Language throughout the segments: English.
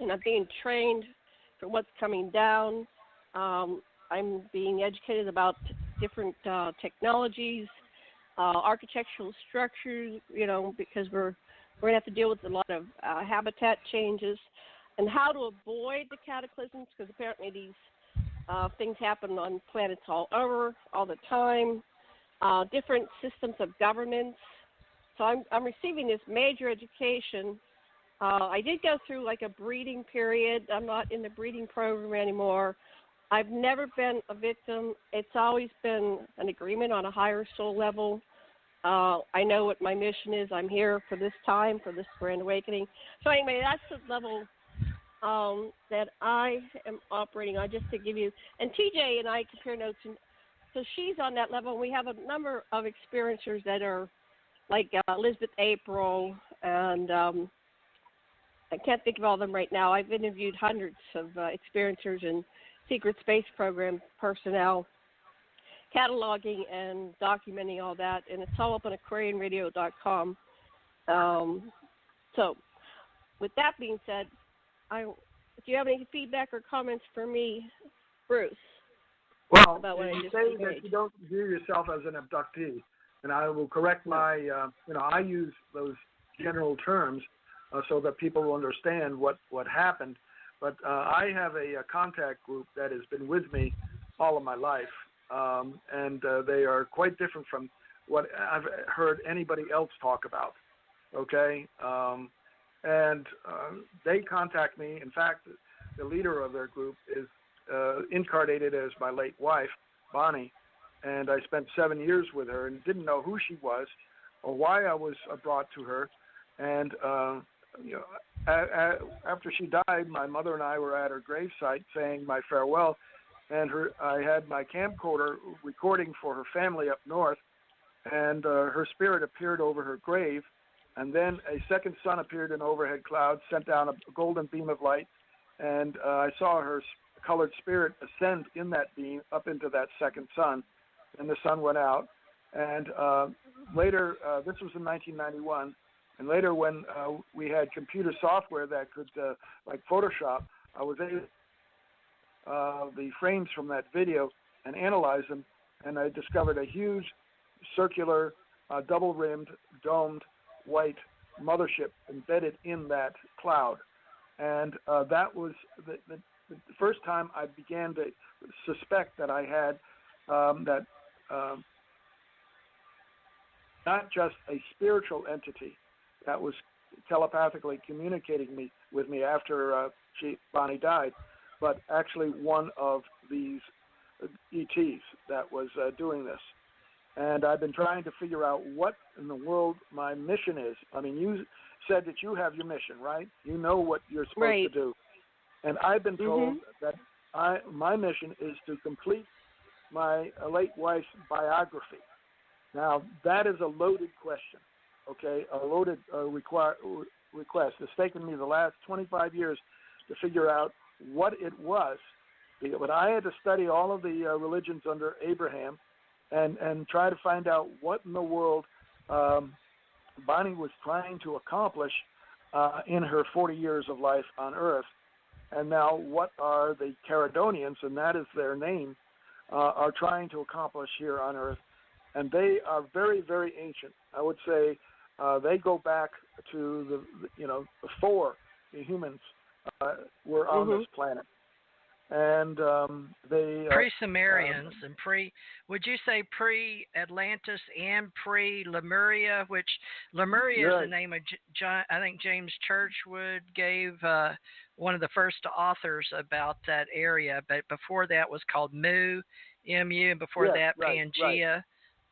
and I'm being trained for what's coming down. I'm being educated about different technologies, architectural structures, because we're going to have to deal with a lot of habitat changes and how to avoid the cataclysms, because apparently these things happen on planets all over, all the time, different systems of governance. So I'm receiving this major education. I did go through like a breeding period. I'm not in the breeding program anymore. I've never been a victim. It's always been an agreement on a higher soul level. I know what my mission is. I'm here for this time, for this grand awakening. So anyway, that's the level that I am operating on, just to give you. And TJ and I compare notes, and so she's on that level. We have a number of experiencers that are like Elizabeth April, and I can't think of all of them right now. I've interviewed hundreds of experiencers and secret space program personnel, cataloging and documenting all that, and it's all up on aquarianradio.com. So with that being said, do you have any feedback or comments for me, Bruce? Well, about what you say that you don't view yourself as an abductee, and I will correct my, I use those general terms so that people will understand what happened. But I have a contact group that has been with me all of my life, and they are quite different from what I've heard anybody else talk about, okay? And they contact me. In fact, the leader of their group is incarnated as my late wife, Bonnie, and I spent 7 years with her and didn't know who she was or why I was brought to her. And, after she died, my mother and I were at her gravesite saying my farewell, and I had my camcorder recording for her family up north, and her spirit appeared over her grave, and then a second sun appeared in overhead clouds, sent down a golden beam of light, and I saw her colored spirit ascend in that beam up into that second sun, and the sun went out. And later, this was in 1991, and later when we had computer software that could, like Photoshop, I was able to the frames from that video and analyze them, and I discovered a huge circular, double-rimmed, domed, white mothership embedded in that cloud. And that was the first time I began to suspect that I had not just a spiritual entity that was telepathically communicating with me after Bonnie died, but actually one of these ETs that was doing this. And I've been trying to figure out what in the world my mission is. I mean, you said that you have your mission, right? You know what you're supposed to do. And I've been told that my mission is to complete my late wife's biography. Now, that is a loaded question, okay, a loaded request. It's taken me the last 25 years to figure out what it was. But I had to study all of the religions under Abraham and try to find out what in the world Bonnie was trying to accomplish in her 40 years of life on Earth. And now what are the Caradonians, and that is their name, are trying to accomplish here on Earth. And they are very, very ancient. I would say they go back to before the humans were on this planet. And they pre-Sumerians and would you say pre-Atlantis and pre-Lemuria, which Lemuria is the name of I think James Churchwood gave one of the first authors about that area, but before that was called Mu, M-U, and before that Pangea. Right.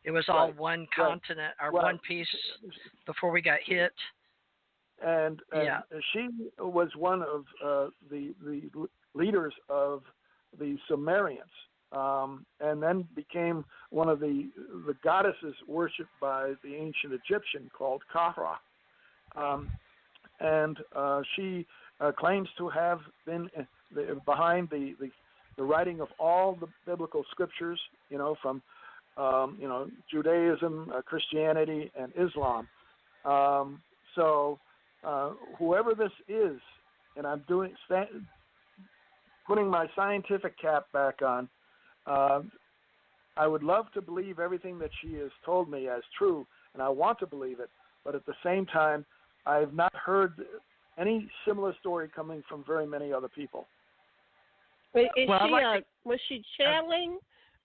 It was all one continent or one piece before we got hit. And she was one of the leaders of the Sumerians, and then became one of the goddesses worshipped by the ancient Egyptian called Kahra. And she claims to have been behind the writing of all the biblical scriptures, from Judaism, Christianity, and Islam. So whoever this is, and I'm putting my scientific cap back on. I would love to believe everything that she has told me as true, and I want to believe it. But at the same time, I've not heard any similar story coming from very many other people. Was she channeling?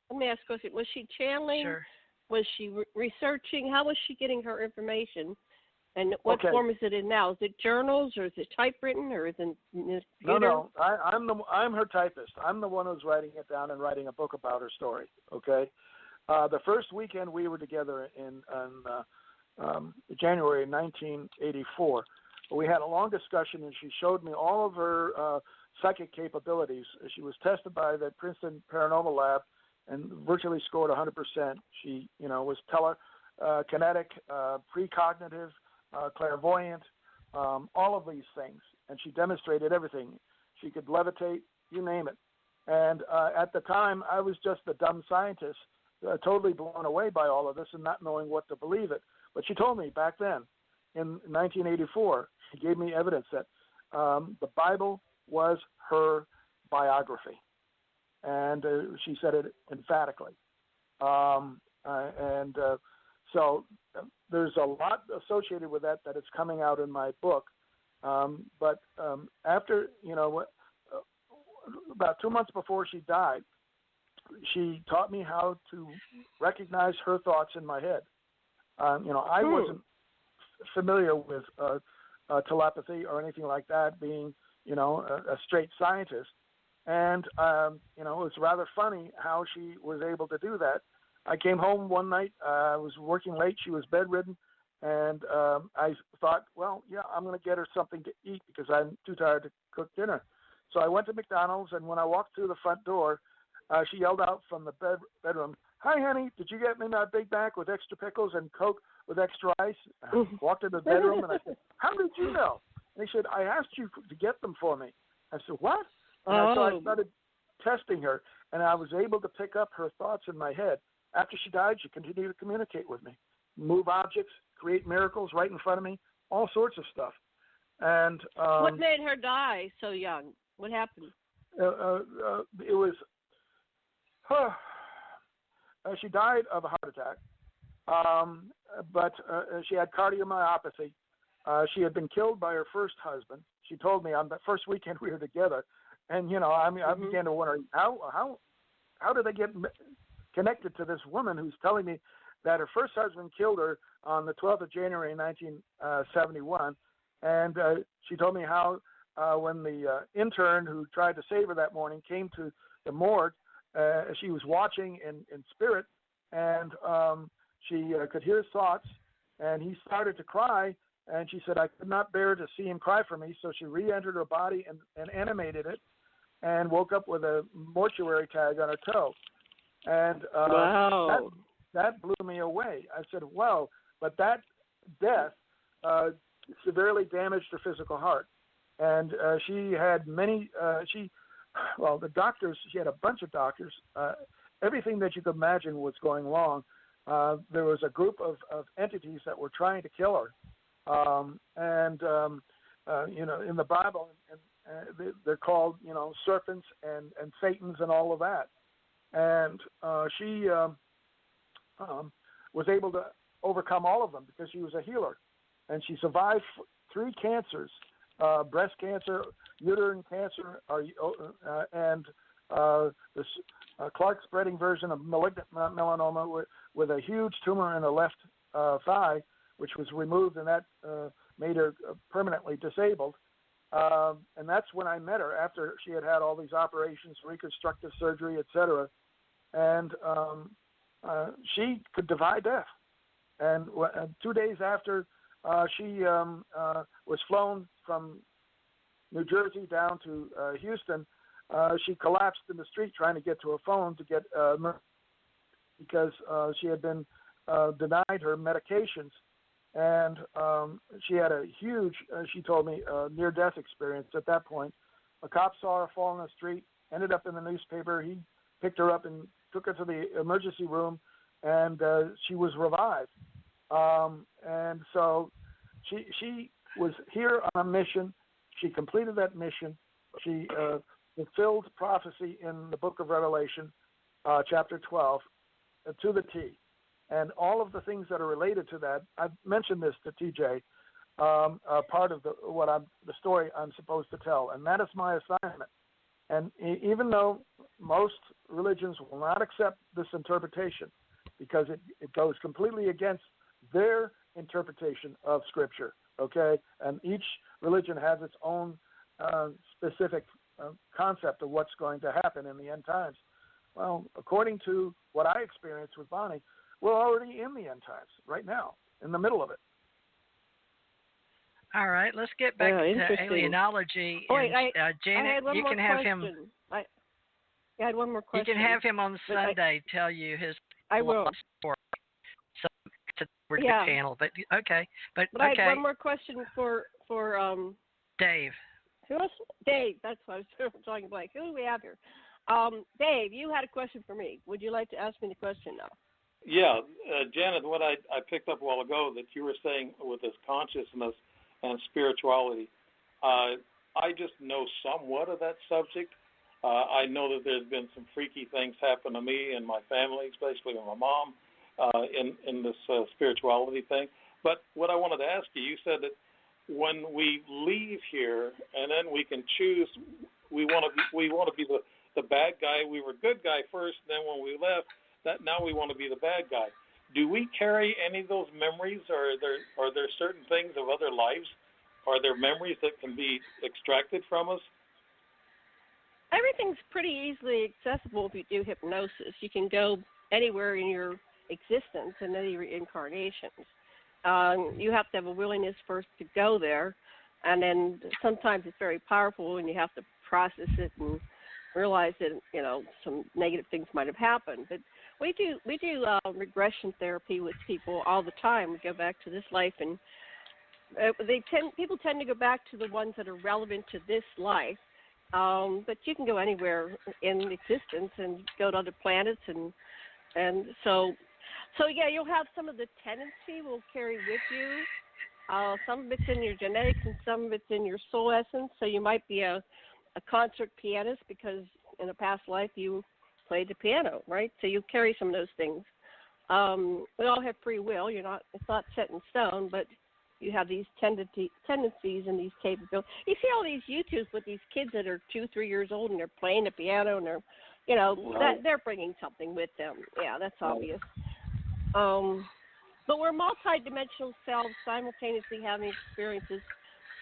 Let me ask a question. Was she channeling? Sure. Was she researching? How was she getting her information? And what form is it in now? Is it journals, or is it typewritten, or is it computer? No. I'm her typist. I'm the one who's writing it down and writing a book about her story. Okay. The first weekend we were together in January 1984, we had a long discussion, and she showed me all of her psychic capabilities. She was tested by the Princeton Paranormal Lab and virtually scored 100%. She, was telekinetic, precognitive, clairvoyant, all of these things, and she demonstrated everything. She could levitate, you name it. And at the time, I was just a dumb scientist, totally blown away by all of this and not knowing what to believe it. But she told me back then, in 1984, she gave me evidence that the Bible was her biography, and she said it emphatically. So there's a lot associated with that is coming out in my book. But after, about 2 months before she died, she taught me how to recognize her thoughts in my head. I wasn't familiar with telepathy or anything like that, being, a straight scientist. And, it was rather funny how she was able to do that. I came home one night. I was working late. She was bedridden. And I thought, I'm going to get her something to eat because I'm too tired to cook dinner. So I went to McDonald's, and when I walked through the front door, she yelled out from the bedroom, "Hi, honey, did you get me my Big Mac with extra pickles and Coke with extra ice?" I walked into the bedroom, and I said, "How did you know?" And he said, "I asked you to get them for me." I said, "What?" And so I started testing her, and I was able to pick up her thoughts in my head. After she died, she continued to communicate with me, move objects, create miracles right in front of me, all sorts of stuff. And what made her die so young? What happened? It was she died of a heart attack, but she had cardiomyopathy. She had been killed by her first husband. She told me on the first weekend we were together, and I began to wonder how did I get connected to this woman who's telling me that her first husband killed her on the 12th of January 1971, and she told me how when the intern who tried to save her that morning came to the morgue, she was watching in spirit, and she could hear his thoughts, and he started to cry, and she said, "I could not bear to see him cry for me," so she re-entered her body and animated it, and woke up with a mortuary tag on her toe. And wow. that blew me away. I said, wow, but that death severely damaged her physical heart. And she had the doctors, she had a bunch of doctors. Everything that you could imagine was going wrong. There was a group of entities that were trying to kill her. In the Bible, they're called, serpents and Satans and all of that. And she was able to overcome all of them because she was a healer. And she survived 3 cancers, breast cancer, uterine cancer, and this Clark spreading version of malignant melanoma with a huge tumor in the left thigh, which was removed, and that made her permanently disabled. And that's when I met her, after she had all these operations, reconstructive surgery, etc. And she could defy death. And 2 days after she was flown from New Jersey down to Houston, she collapsed in the street trying to get to her phone to get because she had been denied her medications. And she had a huge, she told me, near-death experience at that point. A cop saw her fall in the street, ended up in the newspaper. He picked her up and took her to the emergency room, and she was revived. And so she was here on a mission She completed that mission. She fulfilled prophecy in the book of Revelation, chapter 12, to the T. And all of the things that are related to that, I've mentioned this to TJ, are part of the story I'm supposed to tell, and that is my assignment. And even though most religions will not accept this interpretation because it goes completely against their interpretation of Scripture, okay? And each religion has its own specific concept of what's going to happen in the end times. Well, according to what I experienced with Bonnie, we're already in the end times right now, in the middle of it. All right, let's get back to alienology. Oh, wait, Janet, you can have him. I had one more question. You can have him on Sunday tell you his. I will. Story. So we're the panel, but okay, but I okay. had one more question for Dave. Who else? Dave. That's what I was talking blank. Who do we have here? Dave, you had a question for me. Would you like to ask me the question now? Yeah, Janet, what I picked up a while ago that you were saying with this consciousness and spirituality, I just know somewhat of that subject. I know that there's been some freaky things happen to me and my family, especially with my mom, in this spirituality thing. But what I wanted to ask you, you said that when we leave here and then we can choose, we want to be the bad guy. We were good guy first, then when we left, that now we want to be the bad guy. Do we carry any of those memories, or are there certain things of other lives? Are there memories that can be extracted from us? Everything's pretty easily accessible if you do hypnosis. You can go anywhere in your existence in any reincarnations. You have to have a willingness first to go there, and then sometimes it's very powerful, and you have to process it and realize that some negative things might have happened. But we do regression therapy with people all the time. We go back to this life, and people tend to go back to the ones that are relevant to this life. But you can go anywhere in existence and go to other planets, and so yeah, you'll have some of the tendency will carry with you. Some of it's in your genetics, and some of it's in your soul essence. So you might be a concert pianist because in a past life you played the piano, right? So you carry some of those things. We all have free will. It's not set in stone, but you have these tendencies and these capabilities. You see all these YouTubes with these kids that are 2-3 years old and they're playing the piano and they're they're bringing something with them. Yeah, that's obvious. But we're multidimensional selves simultaneously having experiences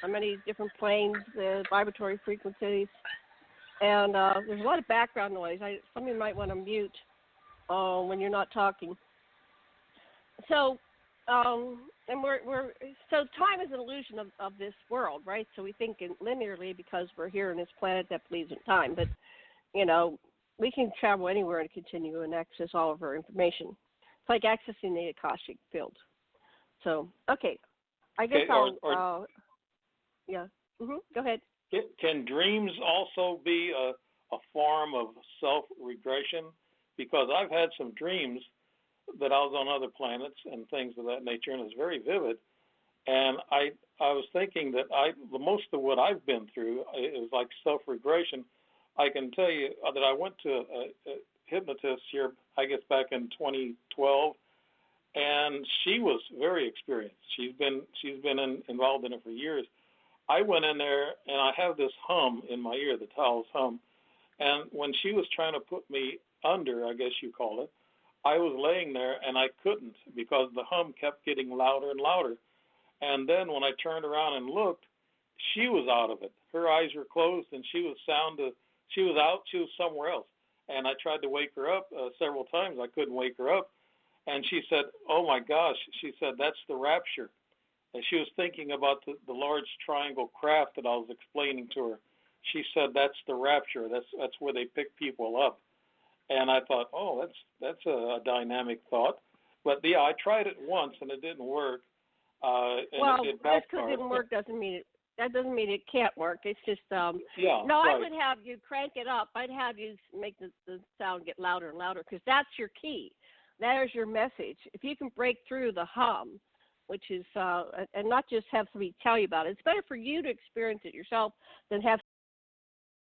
on many different planes, vibratory frequencies, and there's a lot of background noise. Somebody might want to mute when you're not talking. So, and so time is an illusion of this world, right? So we think linearly because we're here on this planet that believes in time, but we can travel anywhere and continue and access all of our information. It's like accessing the Akashic field. So, okay, I guess I'll. Yeah. Go ahead. Can dreams also be a form of self-regression? Because I've had some dreams that I was on other planets and things of that nature, and it's very vivid. And I was thinking that the most of what I've been through is like self-regression. I can tell you that I went to a hypnotist here, I guess back in 2012, and she was very experienced. She's been involved in it for years. I went in there, and I have this hum in my ear, the Tao's hum. And when she was trying to put me under, I guess you call it, I was laying there, and I couldn't because the hum kept getting louder and louder. And then when I turned around and looked, she was out of it. Her eyes were closed, and she was out. She was somewhere else. And I tried to wake her up several times. I couldn't wake her up. And she said, "Oh, my gosh," she said, "that's the rapture." And she was thinking about the large triangle craft that I was explaining to her. She said, "That's the rapture. That's where they pick people up." And I thought, oh, that's a dynamic thought. But yeah, I tried it once and it didn't work. And it just because it didn't work doesn't mean it can't work. It's just yeah. No, right. I would have you crank it up. I'd have you make the sound get louder and louder because that's your key. There's your message. If you can break through the hum, which is and not just have somebody tell you about it. It's better for you to experience it yourself than have